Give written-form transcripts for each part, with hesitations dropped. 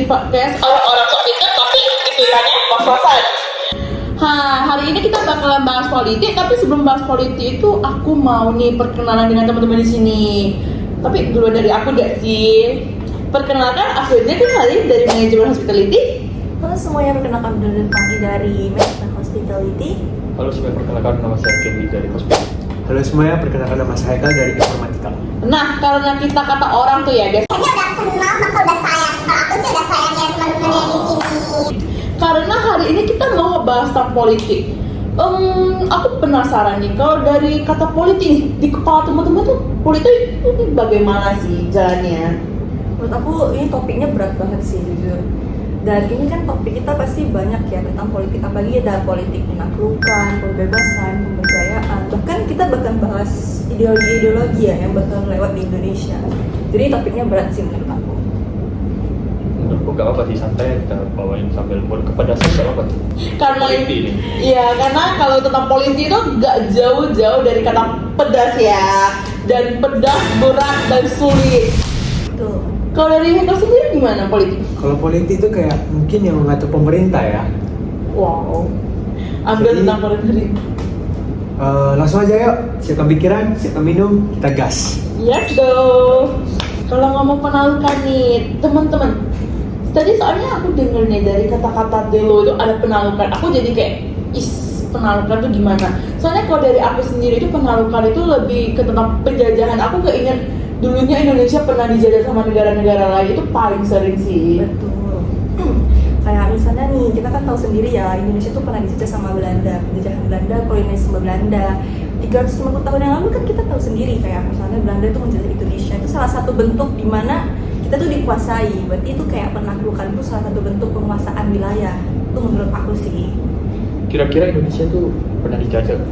podcast orang-orang sok pintar tapi pikirannya pas-pasan. Hari ini kita bakalan bahas politik, tapi sebelum bahas politik itu aku mau nih perkenalan dengan teman-teman di sini. Tapi dulu dari aku gak sih? Perkenalkan, aku Zed dari manajemen hospitality. Halo semuanya, perkenalkan Fanny dari manajemen hospitality. Halo semuanya, perkenalkan nama saya Kendi dari hospitality. Halo semuanya, perkenalkan nama saya Haikal dari informatika. Nah, karena kita kata orang tuh ya guys, Kayaknya udah kenal maka udah sayang. Kalau aku sih udah sayang ya teman-teman yang di sini. karena hari ini kita mau ngebahas tentang politik. Aku penasaran nih, kalau dari kata politik nih, di kepala teman-teman tuh politik itu bagaimana sih jalannya? Menurut aku ini topiknya berat banget sih jujur. Dan ini kan topik kita pasti banyak ya tentang politik, apalagi ada politik penaklukan, pembebasan, pemberdayaan. Bahkan kita bahkan bahas ideologi-ideologi ya yang bakal lewat di Indonesia. Jadi topiknya berat sih menurut aku. Menurutku gak apa-apa sih, santai kita bawain sambil kepedasan gak apa-apa. Karena Politik ini. iya, karena kalau tentang politik itu gak jauh-jauh dari kata pedas ya, dan pedas, berat dan sulit. Tuh. Kalau dari Haikal sendiri gimana politik? Kalau politik itu kayak mungkin yang mengatur pemerintah ya. Wow, ambil Jadi- tentang politik. Langsung aja yuk, siapkan pikiran, siapkan minum, kita gas. Yes go. Kalau ngomong penaklukan nih, teman-teman. Tadi soalnya aku denger nih dari kata-kata Delo itu ada penaklukan. Aku jadi kayak, penaklukan tuh gimana? Soalnya kalau dari aku sendiri itu penaklukan itu lebih ke tentang penjajahan. Aku keinget dulunya Indonesia pernah dijajah sama negara-negara lain, itu paling sering sih. Betul. Kayak misalnya nih, kita kan tahu sendiri ya, Indonesia tuh pernah dijajah sama Belanda, penjajahan Belanda, kolonialisme Belanda. 350 tahun yang lalu kan kita tahu sendiri kayak misalnya Belanda itu menjajah Indonesia. Itu salah satu bentuk di mana kita tuh dikuasai. Berarti itu kayak penaklukan itu salah satu bentuk penguasaan wilayah. Itu menurut aku sih. Kira-kira Indonesia tuh pernah dijajah?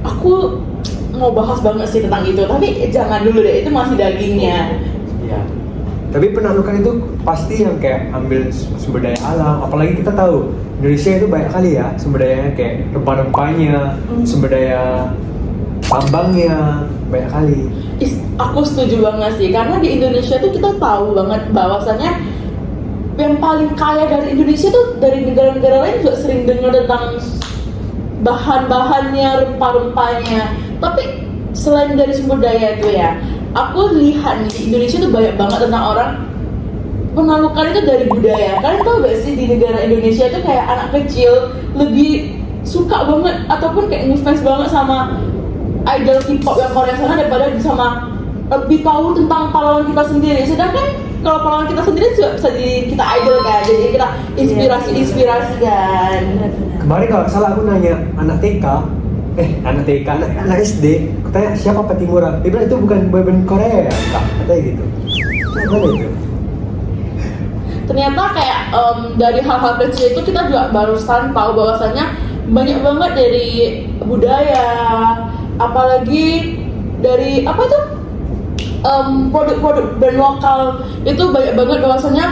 Aku mau bahas banget sih tentang itu, tapi jangan dulu deh, itu masih dagingnya. Ya. Tapi penaklukan itu pasti yang kayak ambil sumber daya alam. Apalagi kita tahu Indonesia itu banyak kali ya sumber dayanya, kayak rempah-rempahnya, sumber daya tambangnya banyak kali. Aku setuju banget sih, karena di Indonesia tuh kita tahu banget bahwasannya yang paling kaya dari Indonesia tuh dari negara-negara lain juga sering dengar tentang bahan-bahannya, rempah-rempahnya. Tapi selain dari sumber daya itu ya, aku lihat nih di Indonesia tuh banyak banget tentang orang penaklukan itu dari budaya. Kalian tau gak sih di negara Indonesia itu kayak anak kecil lebih suka banget ataupun kayak ngefans banget sama idol K-pop yang Korea sana daripada sama lebih tahu tentang pahlawan kita sendiri. Sedangkan kalau pahlawan kita sendiri juga bisa jadi kita idol kan, jadi kita inspirasi kan. Kemarin kalau salah aku nanya anak anak SD, aku tanya siapa Patimura, dia bilang itu bukan boyband Korea ya, Kak? Katanya gitu. Gimana itu? Ternyata kayak dari hal-hal kecil itu kita juga barusan tahu bahwasannya banyak banget dari budaya, apalagi dari apa tuh produk-produk brand lokal itu banyak banget bahwasannya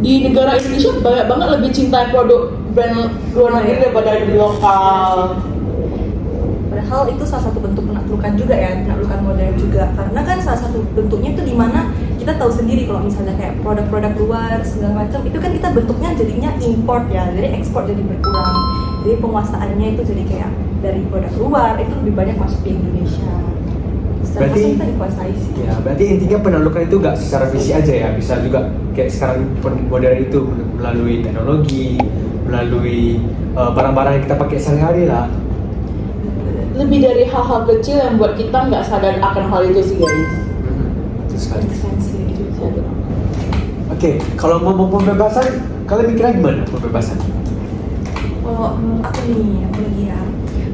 di negara Indonesia banyak banget lebih cinta produk brand luar negeri daripada di lokal. Padahal itu salah satu bentuk penaklukan juga ya, penaklukan modern juga. Karena kan salah satu bentuknya itu dimana kita tahu sendiri kalau misalnya kayak produk-produk luar segala macam itu kan kita bentuknya jadinya import ya, jadi ekspor jadi berkurang. Jadi penguasaannya itu jadi kayak dari produk luar itu lebih banyak masuk di Indonesia. Secara Berarti- kita dikuasai sih. Ya, berarti intinya penaklukan itu gak secara visi aja ya, bisa juga kayak sekarang modern itu melalui teknologi, melalui barang-barang yang kita pakai sehari-hari lah. Lebih dari hal-hal kecil yang buat kita nggak sadar akan hal itu sih guys. Betul sekali. Esensi gitu. Oke, kalau ngomong pembebasan, kalian mikirnya gimana pembebasan? Kalau menurut aku nih, aku lagi ya.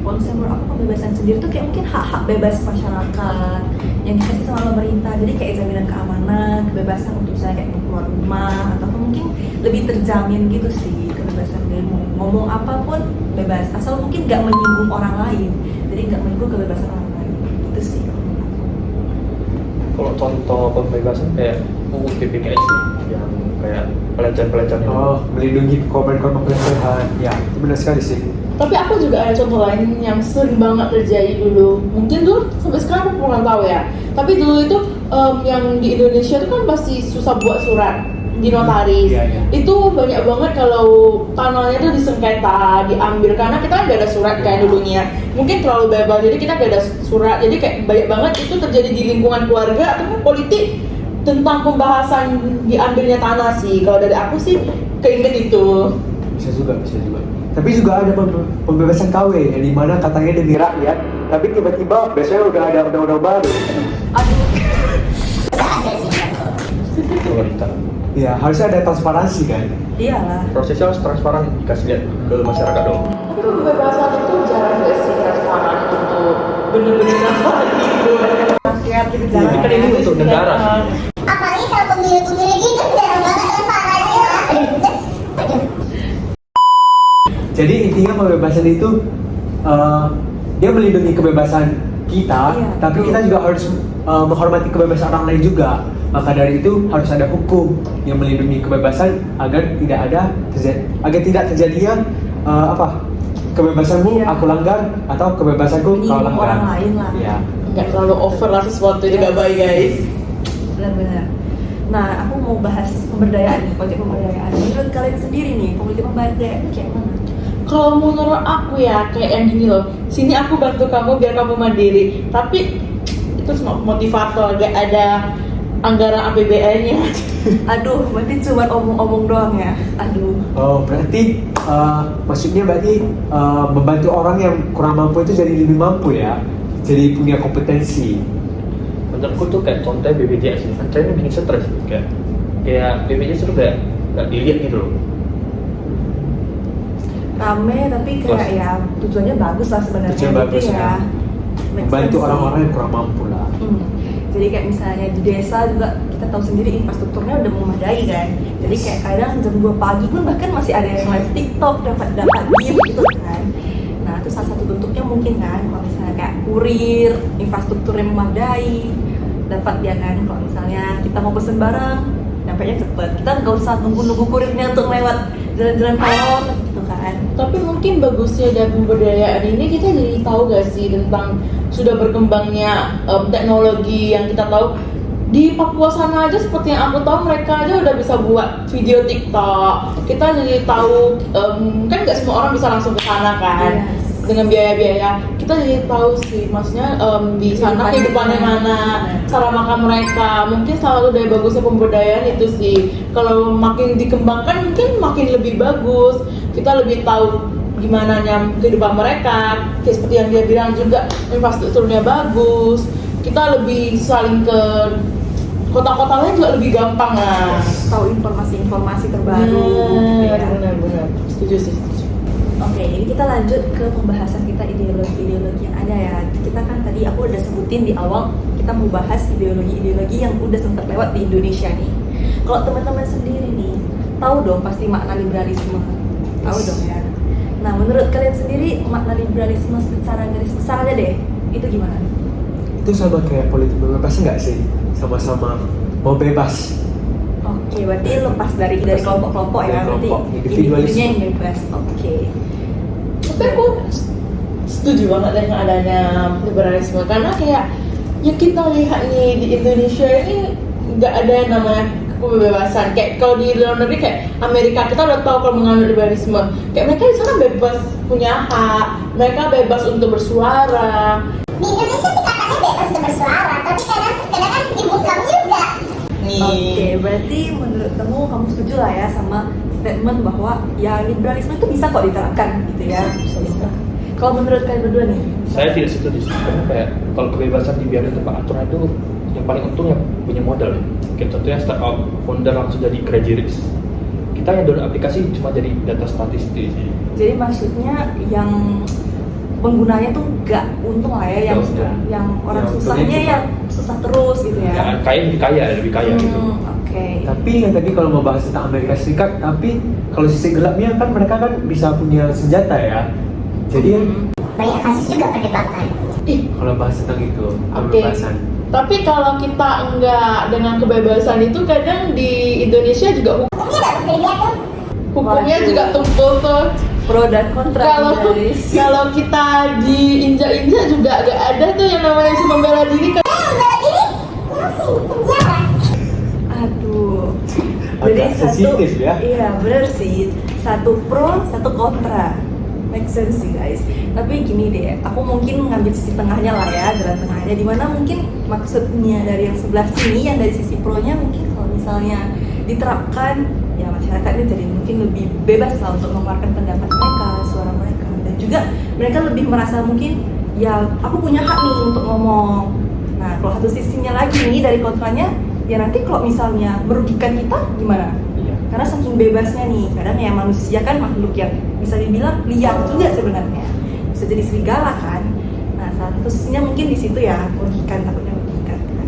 Kalau misalnya menurut aku pembebasan sendiri tuh kayak mungkin hak-hak bebas masyarakat yang dikasih sama pemerintah. Jadi kayak jaminan keamanan, kebebasan untuk misalnya kayak keluar rumah atau mungkin lebih terjamin gitu sih kebebasan dari ngomong apapun bebas asal mungkin nggak menyinggung orang lain. Jadi nggak menyinggung kebebasan orang lain. Itu sih. Kalau contoh pembebasan kayak UU PPKS sih, yang kayak pelecehan-pelecehan itu. Oh, melindungi korban-korban pelecehan. Ya, itu benar sekali sih. Tapi aku juga ada contoh lain yang sering banget terjadi dulu. Mungkin dulu sampai sekarang aku kurang tahu ya. Tapi dulu itu yang di Indonesia itu kan masih susah buat surat. di notaris. Iya, iya. Itu banyak banget kalau tanahnya tuh disengketa, diambil karena kita nggak ada surat kayak dulunya. Mungkin terlalu bebas, jadi kita nggak ada surat. Jadi kayak banyak banget itu terjadi di lingkungan keluarga ataupun politik tentang pembahasan diambilnya tanah sih. Kalau dari aku sih keinget itu. Bisa juga. Tapi juga ada pembebasan KW yang dimana katanya demi rakyat, tapi tiba-tiba biasanya udah ada undang-undang baru. Aduh. Pemerintah. Ya harusnya ada transparansi kan. Iyalah. Prosesnya harus transparan, dikasih lihat ke masyarakat dong. Tapi kebebasan itu jarang gak sih transparan untuk bener-bener transparan gitu. Rakyat gitu Iya. jalan. Kan ini untuk negara sih. Apalagi kalau pemilu-pemilu gitu jarang banget transparansi. Jadi intinya pembebasan itu dia melindungi kebebasan kita, Iya, tapi betul. kita juga harus menghormati kebebasan orang lain juga. Maka dari itu harus ada hukum yang melindungi kebebasan agar tidak terjadinya kebebasanmu Iya. aku langgar atau kebebasanku kau Menyinggung langgar. orang lain lah. Iya. Nggak terlalu over lah sesuatu itu gak baik guys. Benar-benar. Nah, aku mau bahas pemberdayaan nih, politik pemberdayaan. Menurut kalian sendiri nih, politik pemberdayaan itu kayak mana? Kalau menurut aku ya kayak yang gini loh, sini aku bantu kamu biar kamu mandiri. Tapi itu cuma motivator, gak ada anggaran APBN-nya. Aduh, berarti cuma omong-omong doang ya? Aduh. Oh, berarti maksudnya membantu orang yang kurang mampu itu jadi lebih mampu ya, jadi punya kompetensi. Menurutku tuh kayak contohnya BPJS sih, kan ini bikin stres sih. Kayak BPJS tuh kayak nggak dilihat gitu loh. Rame tapi kayak ya tujuannya bagus lah sebenarnya. Tujuan Gitu bagus ya. Make Membantu sense sih. orang-orang yang kurang mampu lah. Jadi kayak misalnya di desa juga kita tahu sendiri infrastrukturnya udah memadai kan. Jadi kayak kadang jam 2 pagi pun bahkan masih ada yang live TikTok dapat gift gitu kan. Nah itu salah satu bentuknya mungkin kan kalau misalnya kayak kurir, infrastruktur yang memadai dapat ya kan. Kalau misalnya kita mau pesen barang dampaknya cepet. Kita nggak usah nunggu kurirnya untuk lewat jalan-jalan kolong gitu kan. Tapi mungkin bagusnya dari pemberdayaan ini kita jadi tahu gak sih tentang sudah berkembangnya teknologi yang kita tahu di Papua sana aja seperti yang aku tahu mereka aja udah bisa buat video TikTok. Kita jadi tahu kan nggak semua orang bisa langsung ke sana kan. Yes. Dengan biaya-biaya kita jadi tahu sih maksudnya di sana kehidupannya mana, cara makan mereka. Mungkin salah satu dari bagusnya pemberdayaan itu sih, kalau makin dikembangkan mungkin makin lebih bagus, kita lebih tahu gimana kehidupan mereka. Kayak seperti yang dia bilang juga infrastrukturnya bagus, kita lebih saling ke kota-kota lain juga lebih gampang lah. Tahu informasi-informasi terbaru gitu ya. Benar, setuju sih. Oke, ini kita lanjut ke pembahasan kita ideologi-ideologi yang ada ya. Kita kan tadi aku udah sebutin di awal kita mau bahas ideologi-ideologi yang udah sempat lewat di Indonesia nih. Kalau teman-teman sendiri nih, tahu dong pasti makna liberalisme. Tahu dong ya. Nah, menurut kalian sendiri makna liberalisme secara garis besar aja deh, itu gimana? Itu sama kayak politik bebas nggak sih? Sama-sama mau bebas. Oke, berarti lepas dari kelompok-kelompok ya, Dari berarti kelompok, individunya yang bebas. Oke. Tapi aku setuju banget dengan adanya liberalisme karena kayak yang kita lihat nih di Indonesia ini nggak ada yang namanya kebebasan. Kayak kalau di luar negeri kayak Amerika kita udah tahu kalau menganut liberalisme, kayak mereka di sana bebas punya hak, mereka bebas untuk bersuara. Di Indonesia sih katanya bebas untuk bersuara, tapi kadang kan dibungkam juga. Oke, berarti menurut kamu setuju lah ya sama statement bahwa ya liberalisme itu bisa kok diterapkan gitu ya. Bisa. Kalau menurut kalian berdua nih? Saya tidak setuju sih, karena kayak kalau kebebasan dibiarin tanpa aturan itu yang paling untung yang punya modal. Kayak contohnya startup founder langsung jadi crazy rich. Kita yang download aplikasi cuma jadi data statistik. Jadi maksudnya yang penggunanya tuh nggak untung lah ya, yang orang Yang susahnya untungnya yang susah terus gitu ya. Ya, kaya jadi kaya, lebih kaya gitu. Oke. Tapi yang tadi kalau mau bahas tentang Amerika Serikat, tapi kalau sisi gelapnya kan mereka kan bisa punya senjata ya. Jadi Banyak kasus juga perdebatan. kalau bahas tentang itu Oke. kebebasan. Tapi kalau kita enggak dengan kebebasan itu kadang di Indonesia juga Hukumnya nggak berbeda tuh. hukumnya Waduh. juga tumpul tuh. Pro dan kontra Kalau guys. kalau kita diinjak-injak juga agak ada tuh yang namanya si membela diri kan. Bela diri, langsung di penjara. Aduh. Agak sensitif ya. Iya benar sih. Satu pro, satu kontra. Make sense sih guys. Tapi gini deh, aku mungkin ngambil sisi tengahnya lah ya, jalan tengahnya. Dimana mungkin maksudnya dari yang sebelah sini, yang dari sisi pro-nya mungkin kalau misalnya diterapkan, ya masyarakatnya jadi mungkin lebih bebas lah untuk mengeluarkan pendapat mereka, suara mereka, dan juga mereka lebih merasa mungkin ya aku punya hak nih untuk ngomong. Nah kalau satu sisinya lagi nih dari kontranya, ya nanti kalau misalnya merugikan kita gimana? Iya. Karena saking bebasnya nih, kadang ya manusia kan makhluk yang bisa dibilang liar juga sebenarnya, bisa jadi serigala kan. Nah salah satu sisinya mungkin di situ ya, merugikan, takutnya merugikan kan.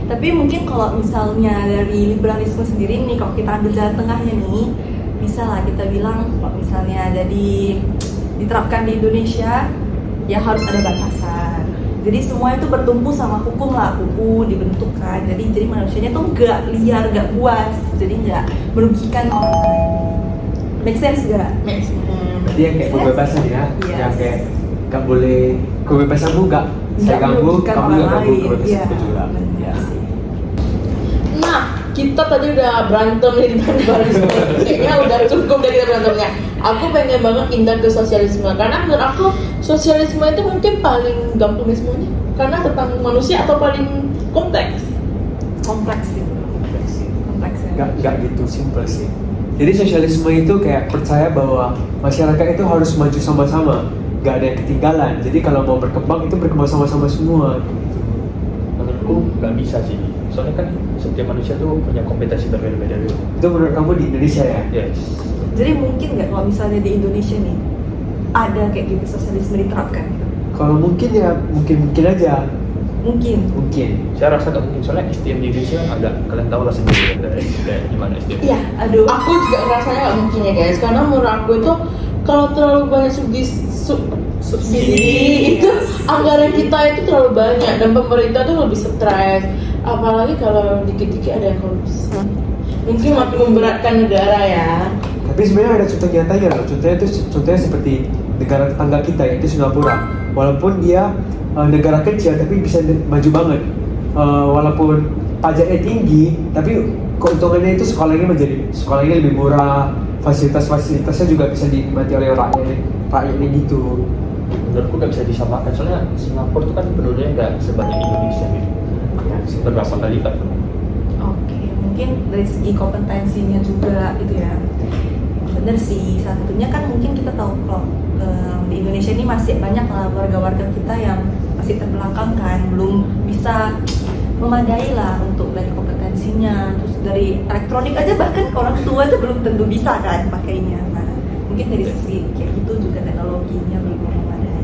Tapi mungkin kalau misalnya dari liberalisme sendiri nih, kalau kita ambil jalan tengahnya nih, bisa lah kita bilang kalau misalnya jadi diterapkan di Indonesia, ya harus ada batasan. Jadi semua itu bertumpu sama hukum lah, hukum dibentuk kan. Jadi manusianya tuh nggak liar, nggak buas, jadi nggak merugikan orang lain. Make sense gak? Make sense. Berarti yang kayak kebebasan ya, Yes. yang kayak nggak boleh kebebasanmu nggak saya ganggu, merugikan kamu orang nggak ganggu lain. Iya, kebebasanku juga. benar Ya. sih. Nah, kita tadi udah berantem nih tentang liberalisme. Kayaknya udah cukup dari kita berantemnya. Aku pengen banget pindah ke sosialisme karena menurut aku sosialisme itu mungkin paling gampang deh semuanya. Karena tentang manusia atau paling kompleks. Kompleks sih. Kompleks ya. Nggak gitu simple sih. Jadi sosialisme itu kayak percaya bahwa masyarakat itu harus maju sama-sama, nggak ada yang ketinggalan. Jadi kalau mau berkembang itu berkembang sama-sama semua. Menurutku nggak bisa sih. Soalnya kan setiap manusia tuh punya kompetensi berbeda-beda gitu. Itu menurut kamu di Indonesia ya? Yes. Jadi mungkin nggak kalau misalnya di Indonesia nih ada kayak gitu sosialisme diterapkan gitu? Kalau mungkin ya mungkin aja, Mungkin. Saya rasa nggak mungkin. Soalnya SDM di Indonesia kan agak, kalian tahu lah sendiri kan dari gimana SDM. Iya, aduh. Aku juga rasanya nggak mungkin ya guys, karena menurut aku itu kalau terlalu banyak subsidi itu anggaran kita itu terlalu banyak dan pemerintah tuh lebih stres. Apalagi kalau dikit-dikit ada yang korupsi, mungkin makin memberatkan negara ya. Tapi sebenarnya ada contoh nyatanya loh. Contohnya seperti negara tetangga kita yaitu Singapura. Walaupun dia negara kecil tapi bisa maju banget. Walaupun pajaknya tinggi, tapi keuntungannya itu sekolahnya lebih murah, fasilitasnya juga bisa dinikmati oleh rakyatnya gitu. Menurutku nggak bisa disamakan. Soalnya Singapura itu kan penduduknya nggak sebanyak Indonesia gitu. Beberapa kali lipat. Oke, mungkin dari segi kompetensinya juga gitu ya. Bener sih, salah satunya kan mungkin kita tahu kalau di Indonesia ini masih banyak lah warga-warga kita yang masih terbelakang kan, belum bisa memadai lah untuk dari kompetensinya. Terus dari elektronik aja bahkan orang tua aja belum tentu bisa kan pakainya. Nah, mungkin dari sisi kayak gitu juga teknologinya belum memadai.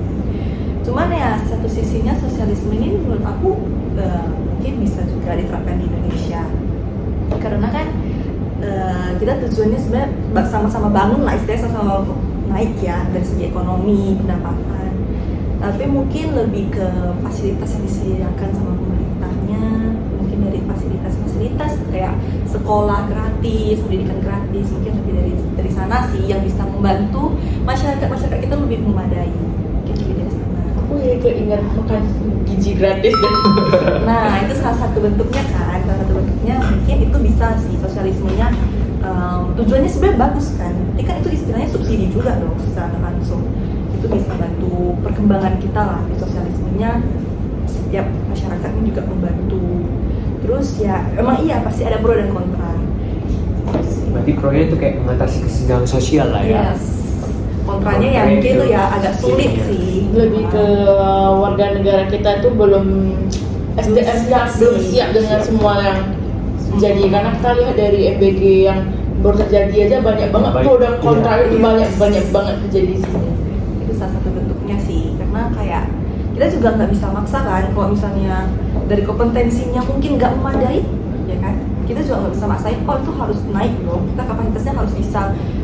Cuman ya satu sisinya sosialisme ini menurut aku mungkin bisa juga diterapkan di Indonesia. Karena kan kita tujuannya sebenarnya sama-sama bangun lah, istilahnya sama-sama naik ya dari segi ekonomi, pendapatan. Tapi mungkin lebih ke fasilitas yang disediakan sama pemerintahnya, mungkin dari fasilitas kayak sekolah gratis, pendidikan gratis, mungkin lebih dari sana sih yang bisa membantu masyarakat kita lebih memadai. Mungkin lebih dari sana. Aku ya keinget makan gizi gratis dan Nah itu salah satu bentuknya kan, mungkin itu bisa sih sosialismenya. Tujuannya sebenarnya bagus kan, tapi kan itu istilahnya subsidi juga dong secara langsung. Itu bisa bantu perkembangan kita lah di sosialismenya. Setiap masyarakatnya juga membantu. Terus ya emang iya pasti ada pro dan kontra. Berarti pro-nya itu kayak mengatasi kesenjangan sosial lah ya. Yes. Kontranya ya mungkin itu ya agak sulit sih. lebih ke warga negara kita itu belum SDM yang belum siap dengan semua yang jadi, karena kita lihat dari FBG yang baru terjadi aja banyak banget pro dan kontra itu banyak banget terjadi di sini. Itu salah satu bentuknya sih, karena kayak kita juga nggak bisa maksa kan kalau misalnya dari kompetensinya mungkin nggak memadai ya kan, kita juga nggak bisa maksain oh itu harus naik loh, kita kapasitasnya harus bisa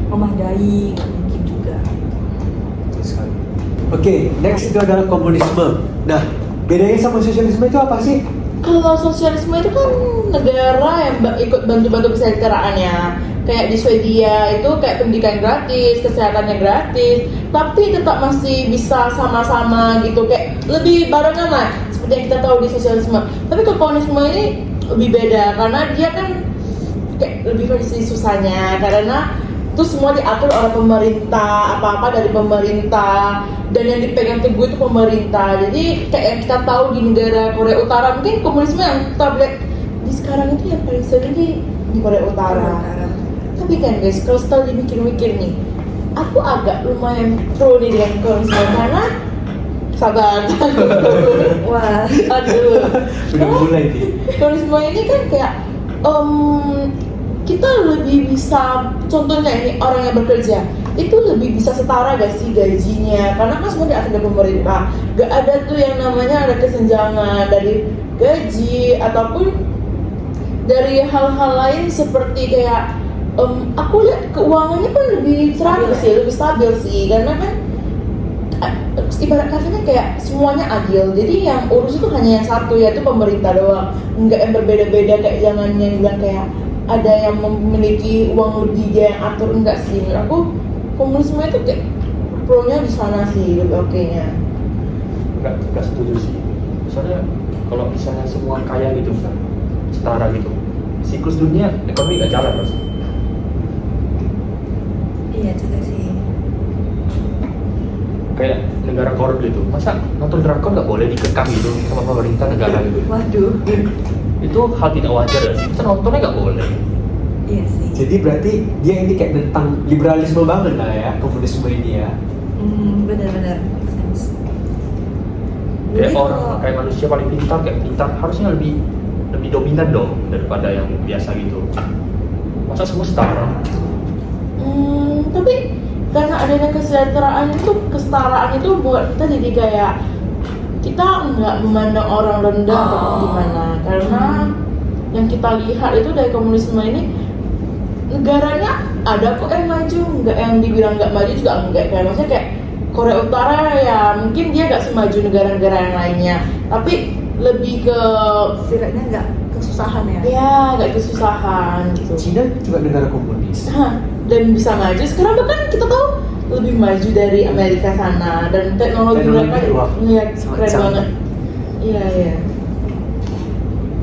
memadai, nggak mungkin juga. Oke, next itu adalah komunisme. Nah, bedanya sama sosialisme itu apa sih? Kalau sosialisme itu kan negara yang ikut bantu-bantu kesejahteraannya. Kayak di Swedia itu kayak pendidikan gratis, kesehatannya gratis, tapi tetap masih bisa sama-sama gitu, kayak lebih barengan lah seperti yang kita tahu di sosialisme. Tapi kalau komunisme ini lebih beda karena dia kan kayak lebih versi susahnya karena itu semua diatur oleh pemerintah, apa-apa dari pemerintah, dan yang dipegang teguh itu pemerintah. Jadi kayak yang kita tahu di negara Korea Utara, mungkin komunisme yang kita lihat di sekarang itu yang paling sering di Korea Utara. Tapi kan guys, kalau setelah dimikir-mikir nih, aku agak lumayan pro nih dengan komunisme karena sabar. Wah, Aduh. Udah mulai nih. Komunisme ini kan kayak kita lebih bisa, contohnya ini orang yang bekerja itu lebih bisa setara gak sih gajinya, karena kan semua diatur dari pemerintah, gak ada tuh yang namanya ada kesenjangan dari gaji ataupun dari hal-hal lain seperti kayak aku lihat keuangannya pun lebih teratur sih, lebih stabil sih, karena kan ibarat katanya kayak semuanya adil, jadi yang urus itu hanya yang satu, yaitu pemerintah doang, nggak yang berbeda-beda kayak jangan yang bilang kayak ada yang memiliki uang lebih dia yang atur, enggak sih. Menurut aku komunisme itu kayak pro-nya di sana sih, lebih oke-nya. Nggak setuju sih. Soalnya kalau misalnya semua kaya gitu kan, setara gitu, siklus dunia ekonomi nggak jalan terus. iya juga sih. Kayak negara korup gitu, masa nonton drakor nggak boleh dikekang gitu sama pemerintah negara gitu? Waduh, Itu hal tidak wajar ya sih. Kita nontonnya nggak boleh. iya sih. Jadi berarti dia ini kayak tentang liberalisme banget lah ya, komunisme ini ya. Benar-benar make sense. Kayak Jadi orang kalau- kayak manusia paling pintar harusnya lebih dominan dong daripada yang biasa gitu. Masa semua setara? Tapi karena adanya kesetaraan itu buat kita jadi kayak kita nggak memandang orang rendah atau gimana, karena yang kita lihat itu dari komunisme ini negaranya ada kok yang maju, nggak yang dibilang nggak maju juga enggak, kayak maksudnya kayak Korea Utara ya mungkin dia nggak semaju negara-negara yang lainnya, tapi lebih ke setidaknya nggak kesusahan ya. ya nggak kesusahan gitu. Cina juga negara komunis. Dan bisa maju sekarang bahkan kita tahu lebih maju dari Amerika sana, dan teknologi mereka wah, ya sangat keren canggih. banget. Iya.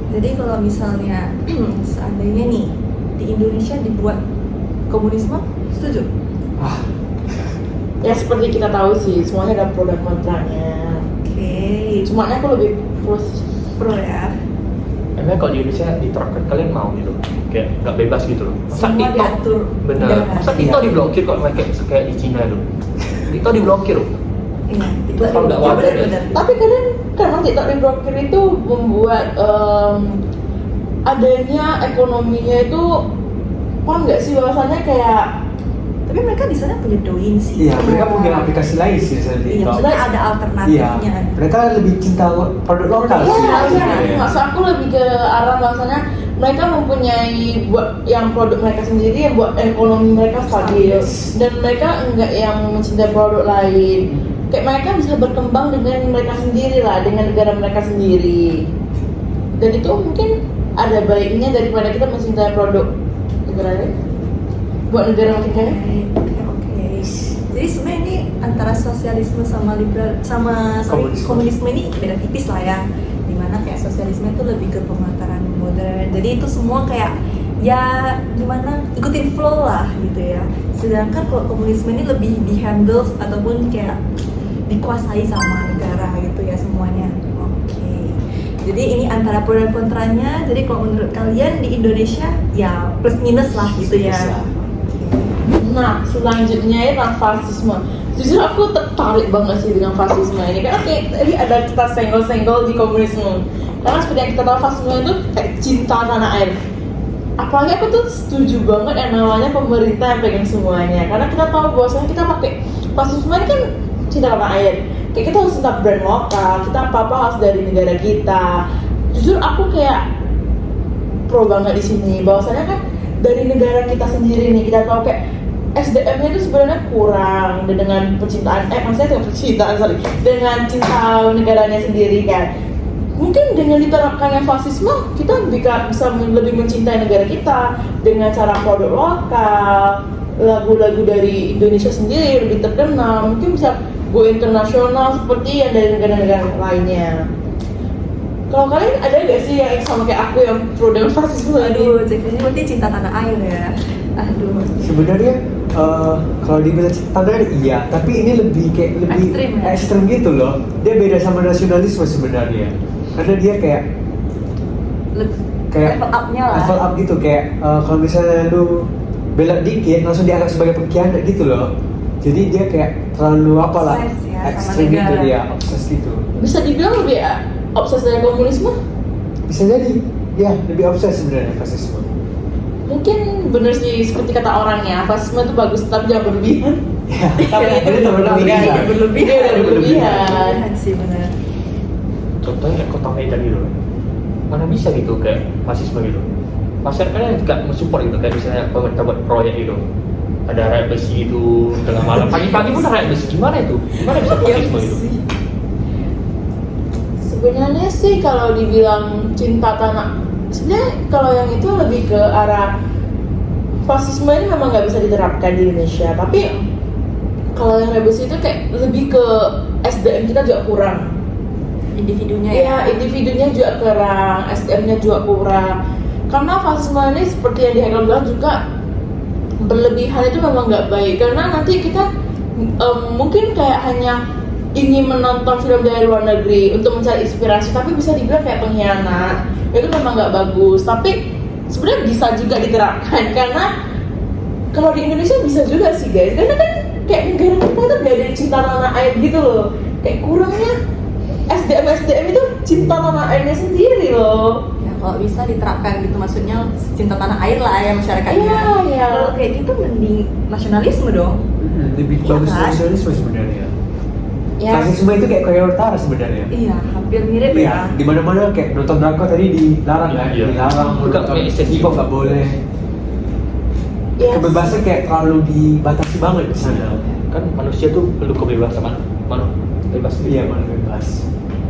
Jadi kalau misalnya seandainya nih di Indonesia dibuat komunisme, setuju? Ah, Ya seperti kita tahu sih semuanya ada pro dan kontranya. Oke, Cuma aku lebih pro sih. pro ya. Emang kalau di Indonesia diterapkan kalian mau gitu? Kayak nggak bebas gitu loh. Masa Semua TikTok? diatur. Bener. Iya. Masa TikTok Iya. diblokir kok kayak di Cina itu? TikTok diblokir loh. Iya, Itu kalau nggak wajar ya. benar. Tapi kadang karena TikTok diblokir itu membuat adanya ekonominya itu paham nggak sih bahwasannya kayak Tapi mereka di sana punya Douyin sih. iya, mereka punya aplikasi lain sih misalnya di Iya, TikTok. maksudnya ada Iya, alternatifnya. mereka lebih cinta produk lokal sih. iya, Iya. maksud aku lebih ke arah bahwasannya mereka mempunyai buat yang produk mereka sendiri yang buat ekonomi mereka stabil, dan mereka enggak yang mencintai produk lain. Kayak mereka bisa berkembang dengan mereka sendiri lah, dengan negara mereka sendiri. Dan itu mungkin ada baiknya daripada kita mencintai produk negara lain buat negara makin kaya. Oke. Jadi sebenarnya ini antara sosialisme sama liberal sama komunisme ini beda tipis lah ya. Dimana kayak sosialisme itu lebih ke pemataran modern. Jadi itu semua kayak ya gimana ikutin flow lah gitu ya. Sedangkan kalau komunisme ini lebih dihandle ataupun kayak dikuasai sama negara gitu ya semuanya. Oke. Jadi ini antara pro dan kontranya. Jadi kalau menurut kalian di Indonesia ya plus minus lah gitu ya. Bisa. Nah, selanjutnya ya tentang fasisme. Jujur aku tertarik banget sih dengan fasisme ini, karena kayak tadi ada kita senggol-senggol di komunisme. Karena seperti yang kita tahu fasisme itu kayak cinta tanah air. Apalagi aku tuh setuju banget yang namanya pemerintah yang pegang semuanya. Karena kita tahu bahwasanya kita pakai fasisme ini kan cinta tanah air. Kayak kita harus tetap brand lokal, kita apa-apa harus dari negara kita. Jujur aku kayak pro banget di sini. Bahwasanya kan dari negara kita sendiri nih, kita tahu kayak SDM-nya itu sebenarnya kurang, dan dengan dengan cinta negaranya sendiri kan. Mungkin dengan diterapkannya fasisme, kita bisa lebih mencintai negara kita dengan cara produk lokal, lagu-lagu dari Indonesia sendiri lebih terkenal, mungkin bisa go internasional seperti yang dari negara-negara lainnya. Kalau kalian ada nggak sih yang sama kayak aku yang pro dengan fasisme ini? Aduh, jadi berarti cinta tanah air ya. Aduh. Sebenarnya kalau dibilang cinta tanah air iya, tapi ini lebih Ekstrim, ya? ekstrem gitu loh. Dia beda sama nasionalisme sebenarnya, karena dia kayak Level up-nya lah. level up gitu, kayak kalau misalnya lu bela dikit langsung dianggap sebagai pengkhianat gitu loh. Jadi dia kayak terlalu apalah Obses ya, sama ekstrem gitu, negara. dia obses gitu. Bisa dibilang lebih obses dengan komunisme? Bisa jadi, ya lebih obses sebenarnya fasisme. Mungkin bener sih seperti kata orangnya, fasisme itu bagus tapi jangan berlebihan. Ya, Tapi itu itu berlebihan. Iya, berlebihan. Berlebihan sih benar. Contohnya kayak kota Medan gitu, mana bisa gitu kayak fasisme gitu. Masyarakatnya juga mensupport gitu, kayak misalnya pemerintah buat proyek gitu, ada rakyat besi gitu tengah malam, pagi-pagi pun ada rakyat besi, gimana itu? Gimana bisa fasisme gitu? Sebenarnya sih kalau dibilang cinta tanah, sebenarnya kalau yang itu lebih ke arah fasisme ini memang nggak bisa diterapkan di Indonesia. Tapi kalau yang rebus itu kayak lebih ke SDM kita juga kurang. Individunya Ya, individunya juga kurang, SDM-nya juga kurang. Karena fasisme ini seperti yang Haikal bilang juga berlebihan itu memang nggak baik. Karena nanti kita mungkin kayak hanya ingin menonton film dari luar negeri untuk mencari inspirasi, tapi bisa dibilang kayak pengkhianat. Itu memang nggak bagus. Tapi sebenarnya bisa juga diterapkan karena kalau di Indonesia bisa juga sih guys. Karena kan kayak negara kita itu nggak ada cinta tanah air gitu loh. Kayak kurangnya SDM itu cinta tanah airnya sendiri loh. ya kalau bisa diterapkan gitu, maksudnya cinta tanah air lah ya masyarakatnya. Iya. Kalau kayak gitu mending nasionalisme dong. Lebih Iya bagus kan? nasionalisme sebenarnya. Ya. Fasisme itu kayak Korea Utara sebenarnya. Iya, hampir mirip Iya, ya. di mana-mana kayak nonton drakor tadi dilarang kan, Iya. dilarang, Bukan nonton kayak esensi. K-pop nggak boleh. Yes. Kebebasan kayak terlalu dibatasi banget di sana. Kan manusia tuh perlu kebebasan, mana bebas gitu. Iya, mana bebas.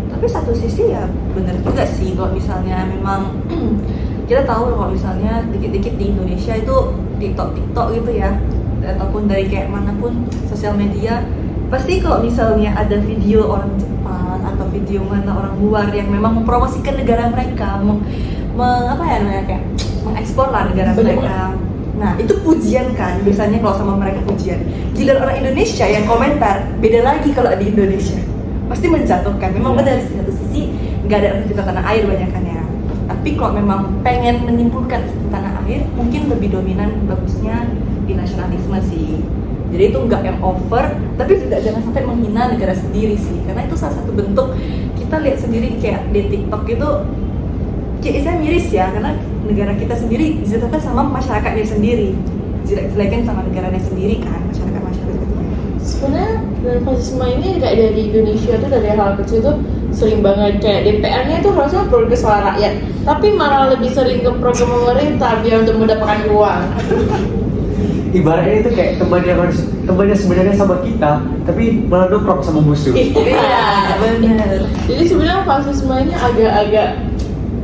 Tapi satu sisi ya benar juga sih kalau misalnya memang kita tahu kalau misalnya dikit-dikit di Indonesia itu TikTok gitu ya, ataupun dari kayak manapun sosial media, pasti kalau misalnya ada video orang Jepang atau video mana orang luar yang memang mempromosikan negara mereka, apa ya namanya, kayak mengekspor lah negara Bener mereka. Nah itu pujian kan, biasanya kalau sama mereka pujian. Giliran orang Indonesia yang komentar beda lagi kalau di Indonesia, pasti menjatuhkan. Memang Iya. benar di satu sisi nggak ada cinta tanah air banyak kan ya. Tapi kalau memang pengen menimbulkan tanah air, mungkin lebih dominan bagusnya di nasionalisme sih. Jadi itu nggak yang over, tapi juga jangan sampai menghina negara sendiri sih. Karena itu salah satu bentuk kita lihat sendiri kayak di TikTok itu, kayak saya miris ya, karena negara kita sendiri dijatuhkan sama masyarakatnya sendiri, jelek-jelekin sama negaranya sendiri kan, masyarakat itu. Sebenarnya dari fasisme ini kayak dari Indonesia tuh dari hal kecil tuh sering banget kayak DPR-nya itu harusnya pro ke suara rakyat, tapi malah lebih sering ke pro ke pemerintah biar untuk mendapatkan uang. Ibaratnya itu kayak temannya sebenarnya sama kita, tapi malah nongkrong sama musuh. Iya, benar. Jadi sebenarnya fasisme ini agak-agak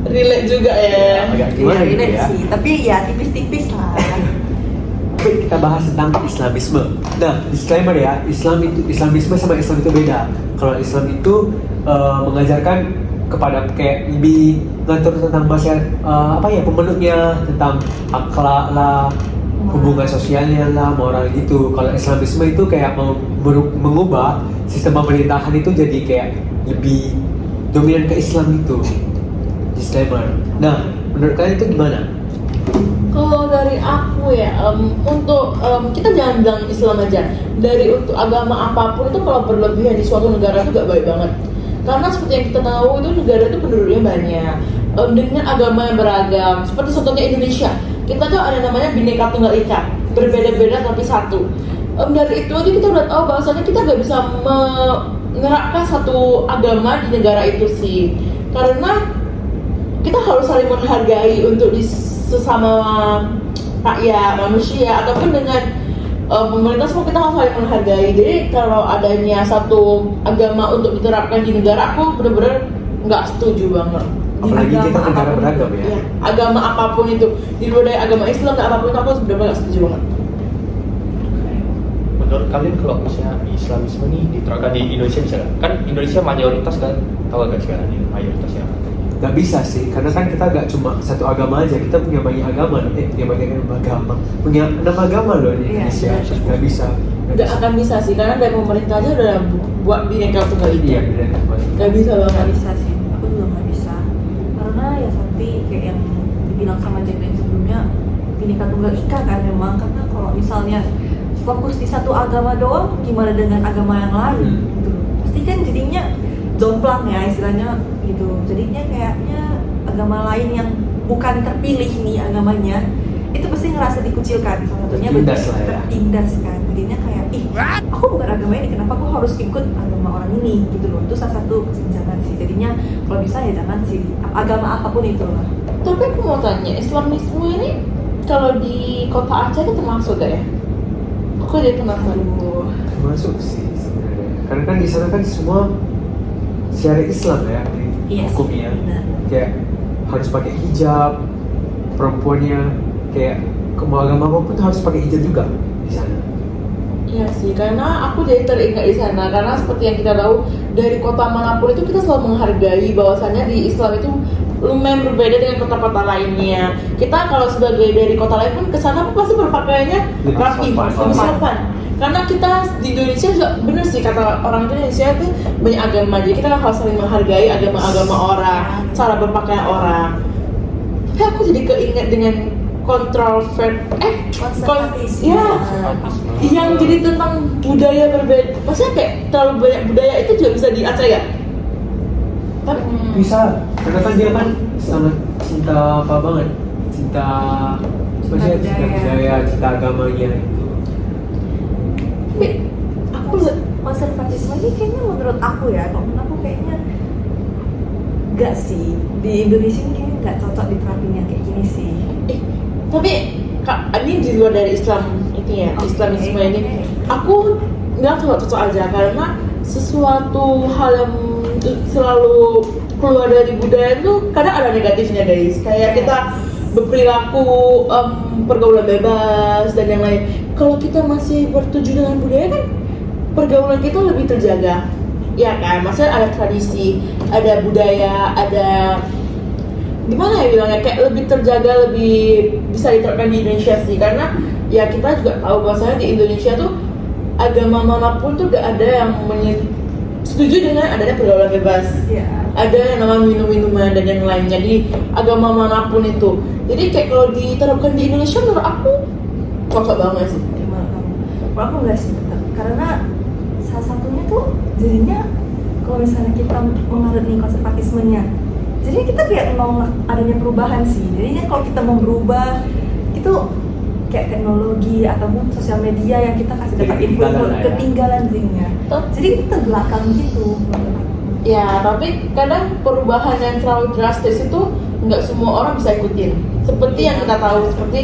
relate juga ya. Agak Iya, gimana gitu relate ya. sih, tapi ya tipis-tipis lah. Oke, kita bahas tentang Islamisme. Nah, disclaimer ya, Islamisme sama Islam itu beda. Kalau Islam itu mengajarkan kepada kayak lebih ngatur tentang apa ya, pemeluknya, tentang akhlak lah, hubungan sosialnya lah, moral gitu. Kalau Islamisme itu kayak mau mengubah sistem pemerintahan itu jadi kayak lebih dominan ke Islam itu. Disclaimer. Nah, menurut kalian itu gimana? Kalau dari aku ya, untuk kita jangan bilang Islam aja. Dari untuk agama apapun itu kalau berlebihan di suatu negara itu gak baik banget. Karena seperti yang kita tahu itu negara itu penduduknya banyak, dengan agama yang beragam. Seperti contohnya Indonesia, kita tuh ada namanya Bhinneka Tunggal Ika, berbeda-beda tapi satu. Dari itu aja kita udah tahu bahwasanya kita gak bisa menerapkan satu agama di negara itu sih. Karena kita harus saling menghargai untuk di sesama rakyat, manusia, ataupun dengan pemerintah, semua kita harus saling menghargai. Jadi kalau adanya satu agama untuk diterapkan di negara, aku benar-benar nggak setuju banget. Apalagi Agama kita negara apapun beragam itu, ya. Ya, agama apapun itu, di luar dari agama Islam dan apapun itu, aku benar-benar nggak setuju banget. Menurut kalian kalau misalnya Islamisme ini diterapkan di Indonesia misalnya, kan Indonesia mayoritas kan, tahu gak sekarang ini mayoritasnya? Gak bisa sih, karena kan kita gak cuma satu agama aja, kita punya banyak agama, punya 6 agama loh di Iya, Indonesia. benar. Gak bisa. Nggak akan bisa sih, karena dari pemerintah aja udah buat Bhinneka Tunggal Ika. Iya, benar. Nggak bisa Nggak banget. bisa sih, aku juga nggak bisa. Karena ya seperti kayak yang dibilang sama Jack yang sebelumnya, Bhinneka Tunggal Ika kan memang. Karena kalau misalnya fokus di satu agama doang, gimana dengan agama yang lain? Gitu. Pasti kan jadinya jomplang ya istilahnya gitu. Jadinya kayaknya agama lain yang bukan terpilih nih agamanya, itu pasti ngerasa dikucilkan. Salah satunya Tertindas lah ya. tertindas kan. Jadinya kayak, ih, aku bukan agama ini, kenapa aku harus ikut agama orang ini gitu loh. Itu salah satu kesenjangan sih. Jadinya kalau bisa ya jangan sih, agama apapun itu lah. Tapi aku mau tanya, Islamisme ini kalau di kota Aceh itu termasuk gak ya? Aku jadi penasaran. Masuk sih sebenarnya. Karena kan di sana kan semua syariat Islam ya, Iya sih, hukumnya. benar. Kayak harus pakai hijab, perempuannya kayak mau agama apapun harus pakai hijab juga di sana. Iya sih, karena aku jadi teringat di sana karena seperti yang kita tahu dari kota manapun itu kita selalu menghargai bahwasannya di Islam itu lumayan berbeda dengan kota-kota lainnya. Kita kalau sebagai dari kota lain pun kesana pun pasti berpakaiannya Lebih rapi, sopan. lebih sopan. Karena kita di Indonesia juga bener sih kata orang Indonesia itu banyak agama, jadi kita harus saling menghargai agama-agama orang, cara berpakaian orang. Tapi aku jadi keinget dengan Konservatisme. ya, yang jadi tentang budaya berbeda. Maksudnya kayak terlalu banyak budaya itu juga bisa di Aceh ya? Tapi Bisa, karena kan dia kan sangat cinta apa banget, cinta maksudnya cinta budaya, cinta agamanya itu. tapi aku Konservatisme ini kayaknya menurut aku ya, kalau menurut aku kayaknya enggak sih. Di Indonesia ini kayaknya nggak cocok diterapin yang kayak gini sih. tapi Kak, ini di luar dari Islam itu ya, Oke. Islamisme ini aku nggak cocok aja karena sesuatu hal yang selalu keluar dari budaya itu kadang ada negatifnya guys, kayak kita berperilaku pergaulan bebas dan yang lain. Kalau kita masih bertuju dengan budaya kan pergaulan kita lebih terjaga, ya kan? Maksudnya ada tradisi, ada budaya, ada gimana ya bilangnya, kayak lebih terjaga, lebih bisa diterapkan di Indonesia sih. Karena ya kita juga tahu bahwasanya di Indonesia tuh agama manapun tuh gak ada yang setuju dengan adanya pergaulan bebas. Iya. Ada yang namanya minum-minuman dan yang lainnya di agama manapun itu. Jadi kayak kalau diterapkan di Indonesia menurut aku cocok banget sih. Gimana kamu? Kalau aku enggak sih tetap. Karena salah satunya tuh jadinya kalau misalnya kita menganut nih konservatismenya, jadinya kita kayak menolak adanya perubahan sih. Jadinya kalau kita mau berubah itu kayak teknologi ataupun sosial media yang kita kasih dapat info Ketinggalan lah ya. ketinggalan jadinya. Jadi kita terbelakang gitu menurut aku. Ya, tapi kadang perubahan yang terlalu drastis itu nggak semua orang bisa ikutin. Seperti yang kita tahu, seperti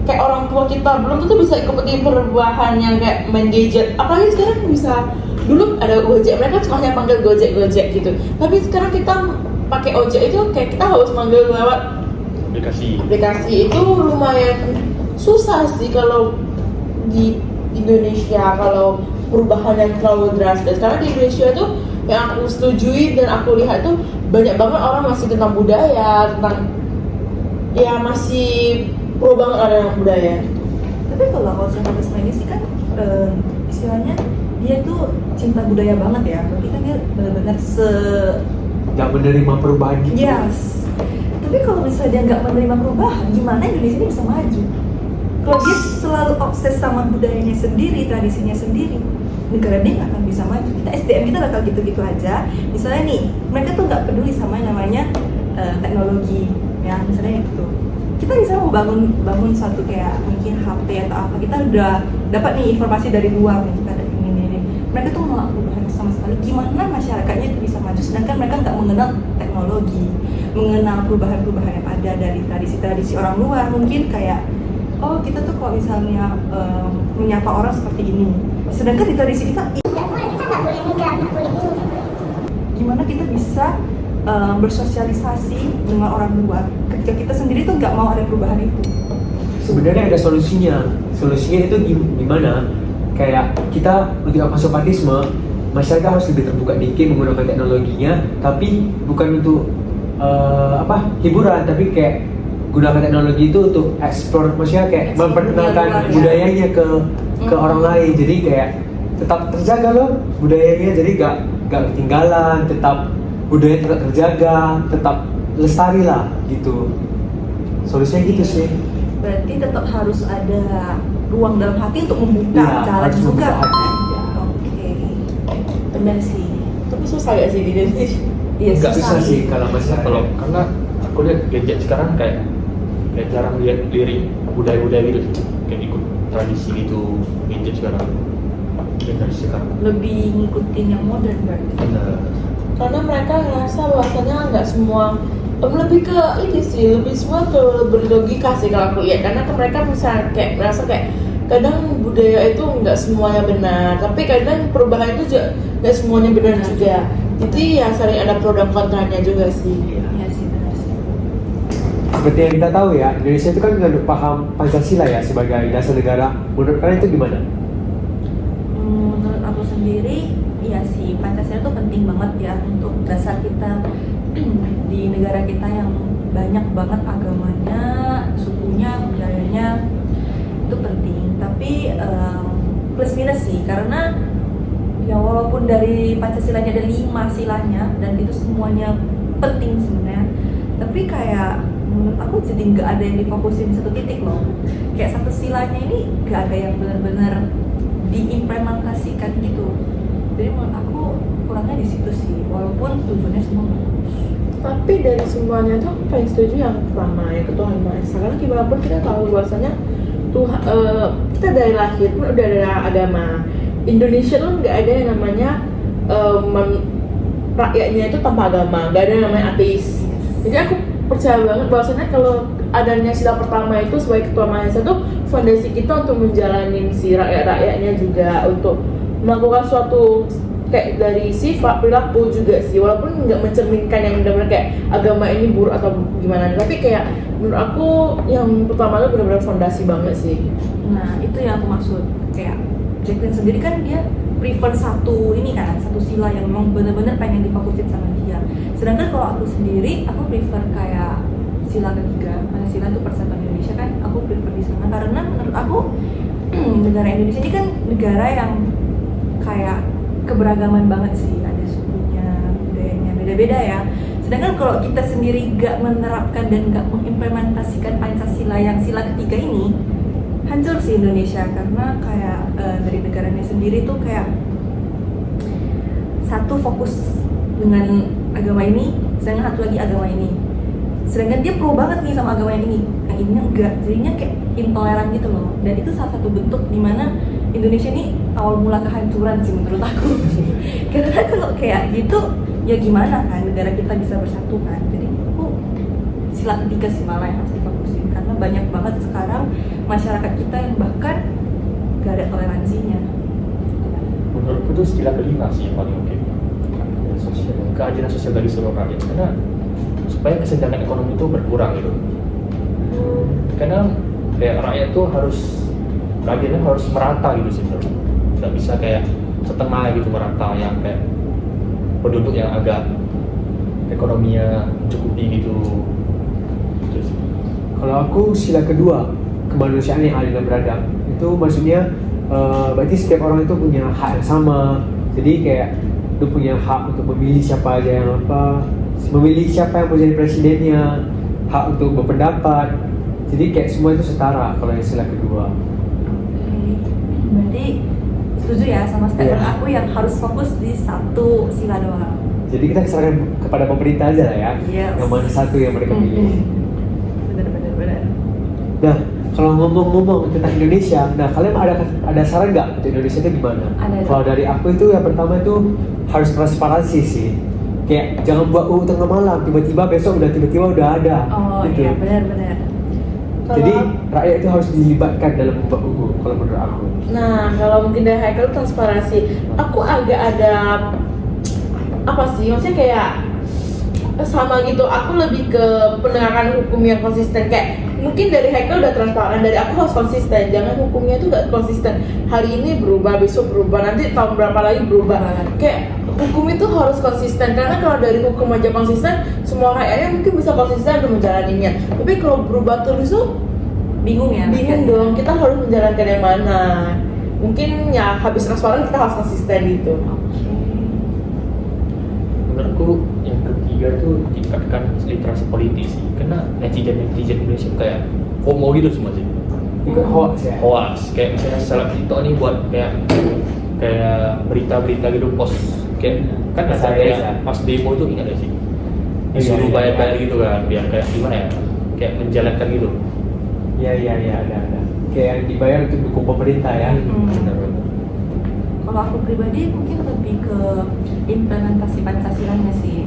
kayak orang tua kita belum tentu bisa ikutin perubahan yang kayak main gadget. Apalagi sekarang bisa, dulu ada Gojek, mereka cuma hanya panggil Gojek gitu. Tapi sekarang kita pakai ojek itu kayak kita harus manggil lewat aplikasi. Itu lumayan susah sih kalau di Indonesia, kalau perubahan yang terlalu drastis. Karena di Indonesia tuh yang aku setujui dan aku lihat tuh banyak banget orang masih tentang budaya, tentang ya masih pro banget ada yang budaya. Tapi kalau konservatisme ini sih kan istilahnya dia tuh cinta budaya banget ya. Berarti kan dia benar-benar Gak menerima perubahan gitu. yes. Tapi kalau misalnya dia nggak menerima perubahan, gimana Indonesia ini bisa maju? Kalau dia selalu obses sama budayanya sendiri, tradisinya sendiri, negara dia nggak akan bisa maju. Kita SDM kita bakal gitu-gitu aja. Misalnya nih, mereka tuh nggak peduli sama yang namanya teknologi, ya misalnya gitu. Kita bisa mau bangun suatu kayak mungkin HP atau apa, kita udah dapat nih informasi dari luar nih, kita ada ini. Mereka tuh menolak perubahan sama sekali. Gimana masyarakatnya itu bisa maju, sedangkan mereka nggak mengenal teknologi, mengenal perubahan-perubahan yang ada dari tradisi-tradisi orang luar. Mungkin kayak, oh kita tuh kalau misalnya menyapa orang seperti ini, sedangkan di tradisi kita gimana kita bisa bersosialisasi dengan orang luar ketika kita sendiri tuh nggak mau ada perubahan itu. Sebenarnya ada solusinya. Solusinya itu gimana? Kayak kita untuk konservatisme, masyarakat harus lebih terbuka dikit menggunakan teknologinya, tapi bukan untuk hiburan, tapi kayak gunakan teknologi itu untuk explore, maksudnya kayak Explore memperkenalkan dunia luar, ya. budayanya ke orang lain. Jadi kayak tetap terjaga loh budayanya, jadi gak ketinggalan, tetap budaya tetap terjaga, tetap lestari lah gitu. Solusinya gitu sih. Berarti tetap harus ada ruang dalam hati untuk membuka Iya, jalan harus juga membuka hati, kan? ya. Oke, benar sih. Tapi susah gak sih di Indonesia? Iya, Nggak susah sih kalau masalah. Kalau karena aku lihat gadget sekarang kayak jarang lihat lirik budaya-budaya gitu, kayak ikut tradisi gitu gadget sekarang. Generasi sekarang. Lebih ngikutin yang modern berarti. Benar. Karena mereka ngerasa bahwasanya nggak semua lebih ke ini sih, lebih semua ke berlogika sih kalau aku lihat. Karena mereka bisa kayak merasa kayak kadang budaya itu nggak semuanya benar, tapi kadang perubahan itu juga nggak semuanya benar juga. Jadi ya sering ada pro dan kontranya juga sih. Iya sih, benar sih. Seperti yang kita tahu ya, Indonesia itu kan menganut paham Pancasila ya sebagai dasar negara. Menurut kalian itu gimana? Menurut aku sendiri, iya sih, Pancasila itu penting banget ya untuk dasar kita di negara kita yang banyak banget agamanya, sukunya, budayanya, itu penting. Tapi plus minus sih, karena ya walaupun dari Pancasilanya ada 5 silanya dan itu semuanya penting sebenarnya, tapi kayak menurut aku jadi nggak ada yang difokusin satu titik loh. Kayak satu silanya ini nggak ada yang benar-benar diimplementasikan gitu. Jadi menurut aku kurangnya di situ sih, walaupun tujuannya semua bagus. Tapi dari semuanya tuh aku paling setuju yang pertama, yang Tuhan Maha Esa. Karena gimana pun kita tahu bahwasanya Tuhan, kita dari lahir pun udah ada agama. Indonesia tuh nggak ada yang namanya rakyatnya itu tanpa agama, nggak ada yang namanya ateis. Jadi aku percaya banget bahwasanya kalau adanya sila pertama itu sebagai Ketua Maha Esa tuh fondasi kita untuk menjalani si rakyatnya juga, untuk melakukan suatu kayak dari sifat perilaku juga sih, walaupun nggak mencerminkan yang benar-benar kayak agama ini buruk atau gimana, tapi kayak menurut aku yang pertama itu benar-benar fondasi banget sih. Nah itu yang aku maksud, kayak Jacqueline sendiri kan dia prefer satu ini kan, satu sila yang memang benar-benar pengen difokusin sama dia. Sedangkan kalau aku sendiri, aku prefer kayak sila ketiga, Pancasila itu Persatuan Indonesia kan, aku prefer di sana karena menurut aku negara Indonesia ini kan negara yang kayak keberagaman banget sih, ada sukunya, budayanya beda-beda ya. Sedangkan kalau kita sendiri gak menerapkan dan gak mengimplementasikan Pancasila yang sila ketiga ini, hancur sih Indonesia. Karena kayak dari negaranya sendiri tuh kayak satu fokus dengan agama ini, sedangkan satu lagi agama ini. Sedangkan dia pro banget nih sama agama yang ini enggak, jadinya kayak intoleran gitu loh. Dan itu salah satu bentuk dimana Indonesia ini awal mula kehancuran sih menurut aku. Karena kalau kayak gitu, ya gimana kan negara kita bisa bersatu kan. Jadi aku sila ketiga sih malah yang harus difokusin, karena banyak banget sekarang masyarakat kita yang bahkan gak ada toleransinya. Menurutku itu sila kelima sih yang paling oke. Keadilan sosial bagi seluruh rakyat, karena supaya kesenjangan ekonomi itu berkurang gitu. Karena kayak rakyat tuh harus keadilan harus merata gitu sih, nggak bisa kayak setengah gitu merata, yang kayak penduduk yang agak ekonominya mencukupi gitu sih. Kalau aku sila kedua, kemanusiaan yang adil dan beradab, itu maksudnya berarti setiap orang itu punya hak yang sama. Jadi kayak lu punya hak untuk memilih siapa aja yang memilih siapa yang mau jadi presidennya, hak untuk berpendapat. Jadi kayak semua itu setara kalau yang sila kedua. Berarti setuju ya sama statement Iya. aku yang harus fokus di satu sila doang. Jadi kita serahkan kepada pemerintah aja lah ya, Yes. yang mana satu yang mereka pilih. Benar. Nah, kalau ngomong-ngomong tentang Indonesia, nah kalian ada saran nggak untuk Indonesia itu gimana? Ada. Kalau dari aku itu yang pertama itu harus transparansi sih. Kayak jangan buat tengah malam, tiba-tiba udah ada. Oh gitu. iya, benar. Jadi rakyat itu harus dilibatkan dalam membuat UU kalau menurut aku. Nah, kalau mungkin dari Haikal transparansi, aku agak ada apa sih? Maksudnya kayak sama gitu. Aku lebih ke penegakan hukum yang konsisten, kayak mungkin dari Haikal udah transparan, dari aku harus konsisten. Jangan hukumnya tuh gak konsisten. Hari ini berubah, besok berubah, nanti tahun berapa lagi berubah. Kayak hukum itu harus konsisten, karena kalau dari hukum aja konsisten, semua rakyatnya mungkin bisa konsisten untuk menjalaninya. Tapi kalau berubah terus tuh Bingung ya? bingung dong, kita harus menjalankan yang mana. Mungkin ya habis transparan kita harus konsisten gitu. Menurutku yang ketiga itu tingkatkan literasi politik sih, karena netizen Indonesia kayak homo gitu semua sih. Ikut hoax ya. Hoax, kayak misalnya seleb TikTok nih buat kayak berita-berita gitu post kayak kan ada kayak pas demo itu ingat gak sih? Disuruh bayar gitu kan, biar kayak gimana ya? Kayak menjalankan gitu. Iya ada. Kayak yang dibayar untuk dukung pemerintah ya. Benar. Kalau aku pribadi mungkin lebih ke implementasi Pancasilanya sih.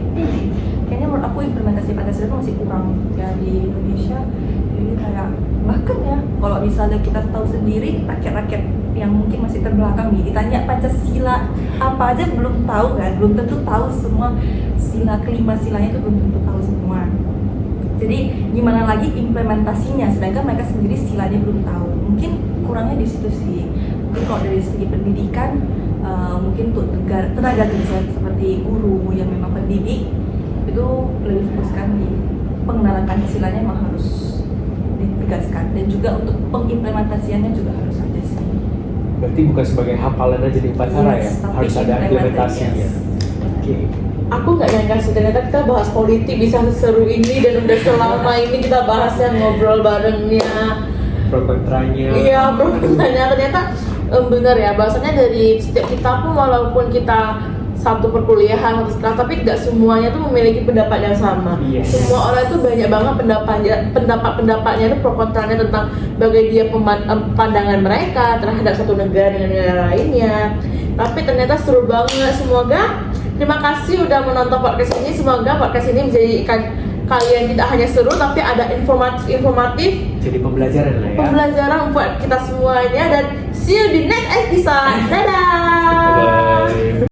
Kayaknya menurut aku implementasi Pancasila itu masih kurang ya di Indonesia. Jadi kayak bahkan ya kalau misalnya kita tahu sendiri rakyat-rakyat yang mungkin masih terbelakang nih ditanya Pancasila apa aja belum tahu kan, belum tentu tahu semua sila kelima silanya itu belum tentu tahu semua. Jadi gimana lagi implementasinya, sedangkan mereka sendiri silanya belum tahu. Mungkin kurangnya di situ sih. Mungkin kalau dari segi pendidikan, mungkin untuk tenaga kerja seperti guru yang memang pendidik itu lebih fokuskan di pengenalan Pancasilanya memang harus ditegaskan, dan juga untuk pengimplementasiannya juga harus ada sih. Berarti bukan sebagai hafalan aja di upacara ya, Yes, tapi harus ada implementasinya. yes. Oke. Aku nggak nyangka sih ternyata kita bahas politik bisa seseru ini, dan udah selama ini kita bahasnya ngobrol barengnya. Pro kontranya. Iya, pertanyaannya ternyata bener ya, bahasanya dari setiap kita pun walaupun kita satu perkuliahan satu sekolah, tapi nggak semuanya tuh memiliki pendapat yang sama. Yes. Semua orang tuh banyak banget pendapat-pendapatnya itu pro kontranya tentang bagaimana dia pandangan mereka terhadap satu negara dengan negara lainnya. Tapi ternyata seru banget. Semoga terima kasih udah menonton podcast ini. Semoga podcast ini menjadikan kalian tidak hanya seru tapi ada informatif. Jadi pembelajaran lah ya. Pembelajaran buat kita semuanya, dan see you di next episode. Dadah. Bye.